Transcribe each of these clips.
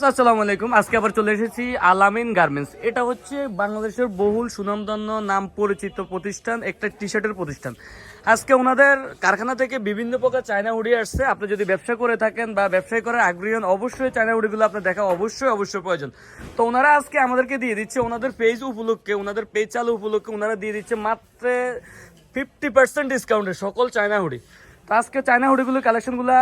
আসসালামু আলাইকুম। আজকে আবার চলে এসেছি আলামিন গার্মেন্টস। এটা হচ্ছে বাংলাদেশের বহুল সুনামধন্য নাম পরিচিত প্রতিষ্ঠান, একটা টি শার্টের প্রতিষ্ঠান। আজকে ওনাদের কারখানা থেকে বিভিন্ন প্রকার চায়না হুডি আসছে। আপনি যদি ব্যবসা করে থাকেন বা ব্যবসায় করার আগ্রহী হন, অবশ্যই চায়না হুডিগুলো আপনার দেখা অবশ্যই প্রয়োজন। তো ওনারা আজকে আমাদেরকে দিয়ে দিচ্ছে ওনাদের পেজ উপলক্ষে, ওনাদের পেজ চালু উপলক্ষে ওনারা দিয়ে দিচ্ছে মাত্র 50% ডিসকাউন্টে সকল চায়না হুডি। তো আজকে চায়না হুডিগুলো কালেকশনগুলো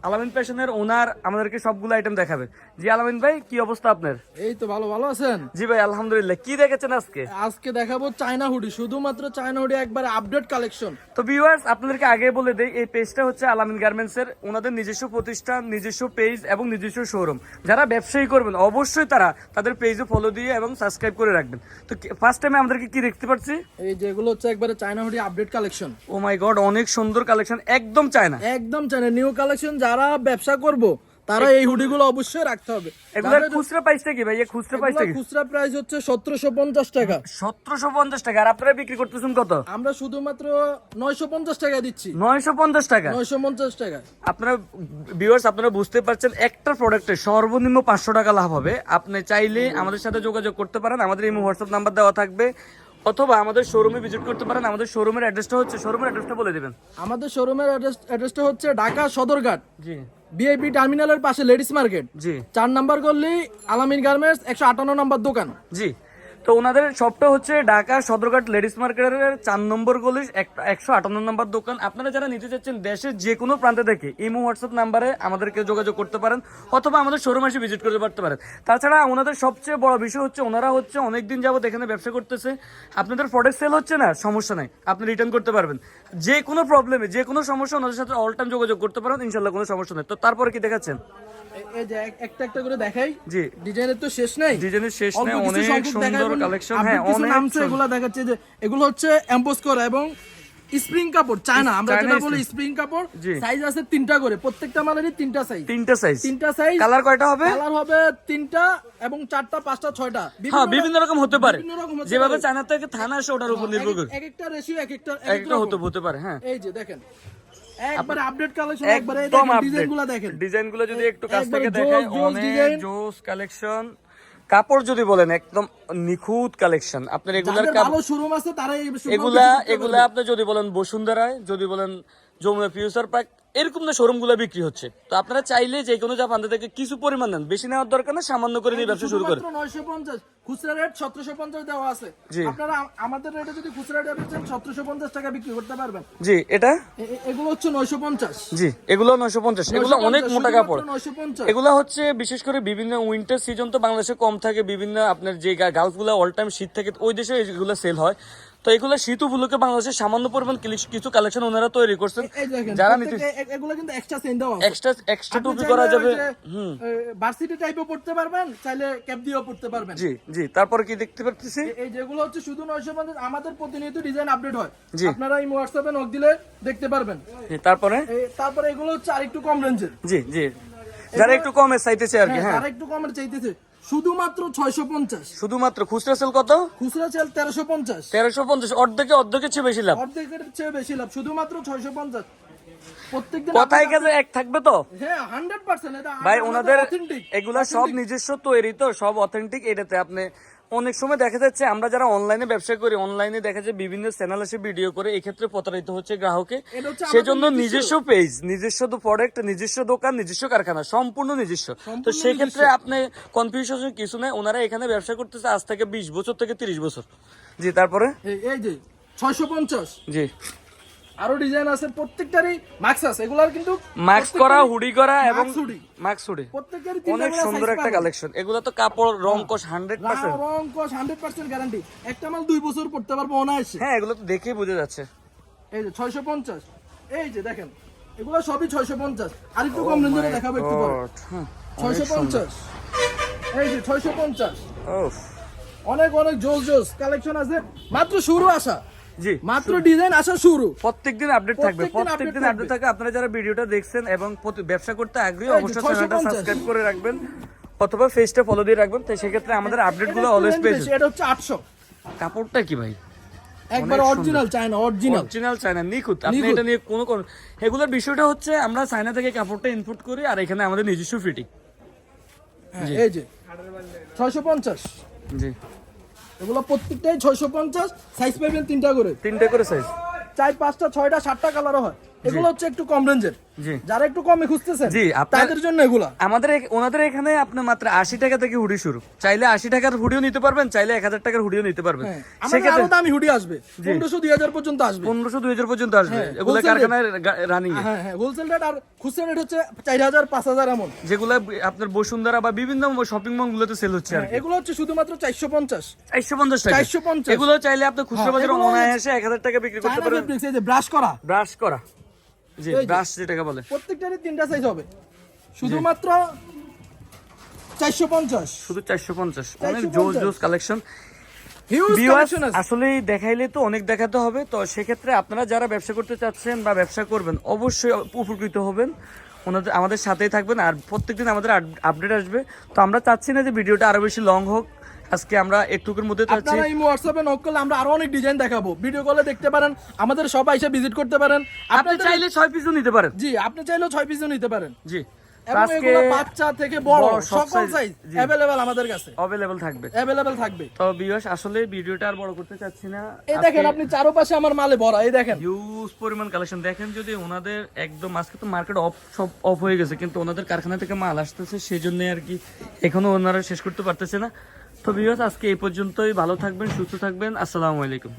আলামিন ফ্যাশনের ওনার আমাদেরকে সবগুলো আইটেম দেখাবে। জি আলামিন ভাই, কি অবস্থা আপনার? এই তো ভালো আছেন? জি ভাই আলহামদুলিল্লাহ। কি দেখেছেন আজকে? আজকে দেখাবো চায়না হুডি, শুধুমাত্র চায়না হুডি, একবার আপডেট কালেকশন। তো ভিউয়ার্স, আপনাদেরকে আগে বলে দেই, এই পেজটা হচ্ছে আলামিন গার্মেন্টস এর ওনাদের নিজস্ব প্রতিষ্ঠান, নিজস্ব পেজ এবং নিজস্ব শোরুম। যারা ব্যবসায়ী করবেন অবশ্যই তারা তাদের পেজে ফলো দিয়ে এবং সাবস্ক্রাইব করে রাখবেন। তো ফার্স্ট টাইমে আমাদেরকে কি দেখতে পাচ্ছি? এই যেগুলো হচ্ছে একবারে চায়না হুডি আপডেট কালেকশন। ও মাই গড, অনেক সুন্দর কালেকশন, একদম চায়না। একদম চায়না নিউ কালেকশন। যারা ব্যবসা করব তারা এই হুডিগুলো অবশ্যই রাখতে হবে। এগুলোর খুচরা প্রাইসটা কি ভাই? খুচরা প্রাইসটা কি? খুচরা প্রাইস হচ্ছে 1750 টাকা। 1750 টাকা। আর আপনারা বিক্রি করতেছেন কত? আমরা শুধুমাত্র 950 টাকা দিচ্ছি। 950 টাকা। 950 টাকা। আপনারা ভিউয়ার্স, আপনারা বুঝতে পারছেন একটা প্রোডাক্টে সর্বনিম্ন 500 টাকা লাভ হবে। আপনি চাইলে আমাদের সাথে যোগাযোগ করতে পারেন, আমাদের এই হোয়াটসঅ্যাপ নাম্বার দেওয়া থাকবে, অথবা আমাদের শোরুমে ভিজিট করতে পারেন। আমাদের শোরুমের অ্যাড্রেসটা বলে দিবেন। আমাদের শোরুমের অ্যাড্রেসটা হচ্ছে ঢাকা সদরঘাট, জি ভিআইপি টার্মিনালের পাশে লেডিস মার্কেট, জি 4 নাম্বার গলি, আলামিন গার্মেন্টস, 158 নম্বর দোকান। জি। তো ওনাদের শপটা হচ্ছে ঢাকা সদরঘাট লেডিস মার্কেটের 4 নম্বর গলি, 158 নম্বর দোকান। আপনারা যারা নিতে চাচ্ছেন দেশের যে কোনো প্রান্তে থেকে ইমো হোয়াটসঅ্যাপ নাম্বারে আমাদেরকে যোগাযোগ করতে পারেন, অথবা আমাদের শোরুম এসে ভিজিট করতে পারতে পারেন। তাছাড়া ওনাদের সবচেয়ে বড় বিষয় হচ্ছে ওনারা হচ্ছে অনেকদিন যাবত এখানে ব্যবসা করতেছে। আপনাদের প্রোডাক্ট সেল হচ্ছে না, সমস্যা নাই, আপনি রিটার্ন করতে পারবেন। যে কোনো প্রবলেমে, যে কোনো সমস্যা ওনাদের সাথে অল টাইম যোগাযোগ করতে পারেন, ইনশাল্লাহ কোনো সমস্যা নেই। তো তারপরে কি দেখাচ্ছেন? এই যে একটা করে দেখাই। জি, ডিজাইনের তো শেষ নাই, ডিজাইনের শেষ নেই, অল্প কিছু অনেক সংখ্যক দেখাই সুন্দর বলে কালেকশন। আপনি হ্যাঁ, কিছু অনেক নামছে এগুলা দেখাচ্ছে যে এগুলো হচ্ছে এমবোস করা এবং স্প্রিং কাপড় চায়না, আমরা চায়না যেটা বলি স্প্রিং কাপড়। জি। সাইজ আছে 3টা করে, প্রত্যেকটা মালেরই 3টা সাইজ। তিনটা সাইজ। কালার কয়টা হবে? কালার হবে 3টা এবং 4টা 5টা 6টা, হ্যাঁ, বিভিন্ন রকম হতে পারে। বিভিন্ন রকম হতে যেভাবে পারে। চায়না থেকে থানা আসে ওটার উপর নির্ভর করে এক একটা রেশিও একটা রকম হতে পারে। হ্যাঁ, এই যে দেখেন একবারে আপডেট কালেকশন, একবারে একদম দেখেন আপডেট। ডিজাইনগুলো দেখেন, ডিজাইনগুলো যদি একটু কাছ একবারে থেকে দেখাই, জোস অনেক ডিজাইন। জোস কালেকশন। কাপড় যদি বলেন একদম নিখুঁত কালেকশন। আপনার এগুলার যাদের ভালো শোরুম আছে তারা এই শোরুমে এগুলা আপনি যদি বলেন বসুন্ধরায়, যদি বলেন যমুনা ফিউচার পার্ক, এরকম না শোরুম গুলা বিক্রি হচ্ছে। তো আপনারা চাইলে যে কোনো জাপান থেকে কিছু পরিমাণ নেন, বেশি নেওয়ার দরকার না, সামান্য করে নিয়ে ব্যবসা শুরু করে। 950 খুচরা রেট 1750 দেওয়া আছে। আপনারা আমাদের রেটে যদি খুচরা রেটে বেচেন 1750 টাকা বিক্রি করতে পারবেন। জি, এটা এগুলো হচ্ছে 950। জি, এগুলো 950। এগুলো অনেক মোটা কাপড়। 950। এগুলা হচ্ছে বিশেষ করে বিভিন্ন উইন্টার সিজন তো বাংলাদেশে কম থাকে, বিভিন্ন আপনার যে গালফ গুলা অল টাইম শীত থাকে, ওই দেশে এগুলো সেল হয়। তো এগুলো শীত উপলক্ষে বাংলাদেশে সামান্য পরিমাণ কিছু কালেকশন ওনারা তৈরি করছেন। যারা নিতে এগুলো কিন্তু এক্সট্রা সেন্ড দেওয়া আছে, এক্সট্রা টুপি করা যাবে। ভার্সিটি টাইপও পড়তে পারবেন, চাইলে ক্যাপ দিয়েও পড়তে পারবেন। জি জি। তারপর কি দেখতে পাচ্ছি? এই যেগুলো হচ্ছে শুধু 950। আমাদের প্রতিনিয়ত ডিজাইন আপডেট হয়, আপনারা এই হোয়াটসঅ্যাপে নক দিলে দেখতে পারবেন। তারপরে এগুলো হচ্ছে আরেকটু কম রেঞ্জের। জি জি, যারা একটু কমে চাইতেছে আর কি। হ্যাঁ, যারা একটু কমের চাইতেছে শুধুমাত্র 650। শুধুমাত্র। খুচরা সেল কত? খুচরা সেল 1350। 1350, অর্ধেকের চেয়ে বেশি লাভ। অর্ধেকের চেয়ে বেশি লাভ, শুধুমাত্র 650। প্রত্যেকদিন কথাই কাজে এক থাকবে তো। হ্যাঁ 100%। এটা ভাই ওনাদের অথেন্টিক, এগুলা সব নিজস্ব তৈরি, তো সব অথেন্টিক। এটাতে আপনি অনেক সময় দেখা যাচ্ছে আমরা যারা অনলাইনে ব্যবসা করি, অনলাইনে দেখা যায় বিভিন্ন চ্যানেল এসে ভিডিও করে, এই ক্ষেত্রে প্রতারিত হচ্ছে গ্রাহকে। সেজন্য নিজস্ব পেজ, নিজস্ব প্রোডাক্ট, নিজস্ব দোকান, নিজস্ব কারখানা, সম্পূর্ণ নিজস্ব। তো সেক্ষেত্রে আপনি কনফিউশন কিছু নেই। ওনারা এখানে ব্যবসা করতেছে আজ থেকে 20 বছর থেকে 30 বছর। জি, তারপরে এই যে 650। জি, আরো ডিজাইন আছে, প্রত্যেকটারই মাস্ক আছে। এগুলার কিন্তু মাস্ক করা, হুডি করা এবং মাস্ক হুডি, প্রত্যেকটারই অনেক সুন্দর একটা কালেকশন। এগুলো তো কাপড় রং কোশ 100%। রং কোশ 100% গ্যারান্টি। একটা মাল 2 বছর পড়তে পারবো অনায়াসে। হ্যাঁ, এগুলো তো দেখেই বোঝা যাচ্ছে। এই যে 650। এই যে দেখেন এগুলো সবই 650। আর একটু কম রেঞ্জে দেখাবো একটু পরে। 650। এই যে 650। অনেক জোস কালেকশন আছে, মাত্র শুরু আসা। জি, মাত্র ডিজাইন আসা শুরু। প্রত্যেকদিন আপডেট থাকবে, প্রত্যেকদিন আপডেট থাকে। আপনারা যারা ভিডিওটা দেখছেন এবং ব্যবসা করতে আগ্রহী, অবশ্যই চ্যানেলটা সাবস্ক্রাইব করে রাখবেন, অথবা পেজটা ফলো দিয়ে রাখবেন। তো সেক্ষেত্রে আমাদের আপডেটগুলো অলওয়েজ পেয়ে যাবেন। এটা হচ্ছে 800। কাপড়টা কি ভাই? একবার অরিজিনাল চায়না, অরিজিনাল চায়না, নিখুঁত। আপনি এটা নিয়ে কোন এগুলোর বিষয়টা হচ্ছে আমরা চায়না থেকে কাপড়টা ইনপুট করি, আর এখানে আমাদের নিজস্ব ফিটিং। হ্যাঁ এই যে 650, জি এগুলো প্রত্যেকটাই 650, সাইজ পাবেন তিনটা করে, তিনটে করে সাইজ। 4, 5টা, 6টা, 7টা কালারও হয়। এগুলো হচ্ছে একটু কম রেঞ্জের, জি যারা একটু কমে খুঁজতেছেন জি, তাদের জন্য এগুলা। ওনাদের এখানে আপনি মাত্র 80 টাকা থেকে হুডি শুরু, চাইলে 80 টাকার হুডিও নিতে পারবেন, চাইলে 1000 টাকার হুডিও নিতে পারবেন। হ্যাঁ, আমাদের আরো দামি হুডি আসবে, 1500, 2000 পর্যন্ত আসবে, 1500 2000 পর্যন্ত আসবে, হ্যাঁ, এগুলো wholesale কারখানায় রানিং এ। হ্যাঁ হ্যাঁ, হোলসেল রেট আর খুচরা রেট হচ্ছে 4000, 5000 এমন। যেগুলো আপনার বসুন্ধরা বা বিভিন্ন শপিং মল গুলোতে সেল হচ্ছে আর কি। এগুলো হচ্ছে শুধুমাত্র 450, 450 টাকা। 450 এগুলো চাইলে আপনি খুচরা বাজারে এগুলো অনায়াসে 1000 টাকা বিক্রি করতে চায়না পারেন। ফেব্রিক্স, এই যে ব্রাশ করা, ব্রাশ করা, জি এই যে। ব্রাশ যেটাকে বলে, প্রত্যেকটারই তিনটা সাইজ হবে, শুধুমাত্র 450। শুধু 450। অনেক 450 জোস জোস কালেকশন। হিউজ ভিউয়ার্স, কালেকশন আছে। আসলে দেখাইলে তো অনেক দেখাতে হবে, তো সেক্ষেত্রে আপনারা যারা ব্যবসা করতে চাচ্ছেন বা ব্যবসা করবেন অবশ্যই উপকৃত হবেন, আমাদের সাথেই থাকবেন, আর প্রত্যেকদিন আমাদের আপডেট আসবে। তো আমরা চাচ্ছি না যে ভিডিওটা আরো বেশি লং হোক, আজকে আমরা একটুকুর মধ্যে চাচ্ছি। আপনারা এই হোয়াটসঅ্যাপে নক করলে আমরা আরো অনেক ডিজাইন দেখাবো, ভিডিও কলে দেখতে পারেন, আমাদের সবাই এসে ভিজিট করতে পারেন। আপনি আপনাদের চাইলে 6 পিসও নিতে পারেন। জি, আপনি চাইলেও 6 পিসও নিতে পারেন, জি, এবং আজকে এগুলো বাচ্চা থেকে বড় বড় সব সকল size, সাইজ জি। अवेलेबल আমাদের কাছে, অ্যাভেলেবল থাকবে। अवेलेबल থাকবে। তো ভিউয়ার্স, আসলে ভিডিওটা আর বড় করতে চাচ্ছি না। এই দেখেন, আপনি চারপাশে আমার মালে ভরা, এই দেখেন হিউজ পরিমাণ কালেকশন দেখেন। যদি ওনাদের একদম আজকে তো মার্কেট সব অফ হয়ে গেছে, কিন্তু ওনাদের কারখানা থেকে মাল আসতেছে, সেই জন্য আর কি এখনো ওনারা শেষ করতে পারতেছে না। তো ভিউয়ার্স, আজকে এই পর্যন্তই। ভালো থাকবেন, সুস্থ থাকবেন, আসসালামু আলাইকুম।